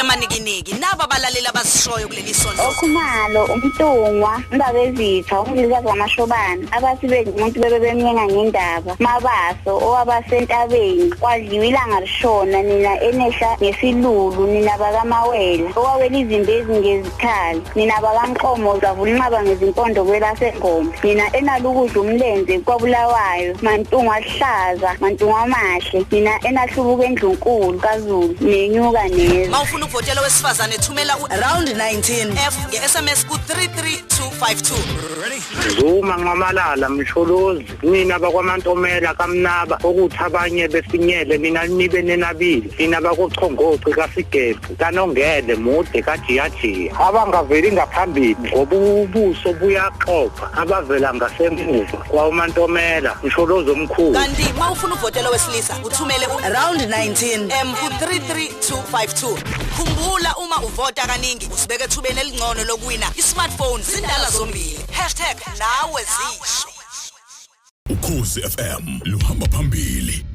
Manikiniki naba balalela abasishoyo kuleli sondlo. Okhumalo uMtungwa Ndabezitha umlikazi waMashobana abathi bengumuntu bebemnyenga ngendaba Mabaso owabasentabeni kwadliwa ilanga lishona nina enesha ngesilulu nina bakamawela owawela izimbezi ngezikhali nina bakamqomo zavula inqaba ngezimpondo kwelaseNgoma nina enalukudla umlenze kwabulawayo Mantungwa Hlaza Mantungwa Mahle nina enahlubuka eNdlunkulu kaZulu nenyuka neza. Mawufuna ukuvotela wesifazane thumela round 19 F nge-SMS ku 33252. Zuma Nqamalala Msholozi nina bakwaMantomela kaMnaba okuthi abanye befinyele nina nibe nenabili nina bakuchongoqi kaSigebu kaNongele Mude kaJiyajiya abangaveli ngaphambili ngoba ubuso buyaxoxa abavela ngasemuva kwaMantomela Msholozi omkhulu. Kanti mawufuna ukuvotela wesilisa uthumele round 19 M ku 33252. Khumbula uma uvota kaningi usibeke ethubeni elingcono lokuwina i-smartphone zindala zombili #nawe zisho. Ukhozi FM luhamba phambili.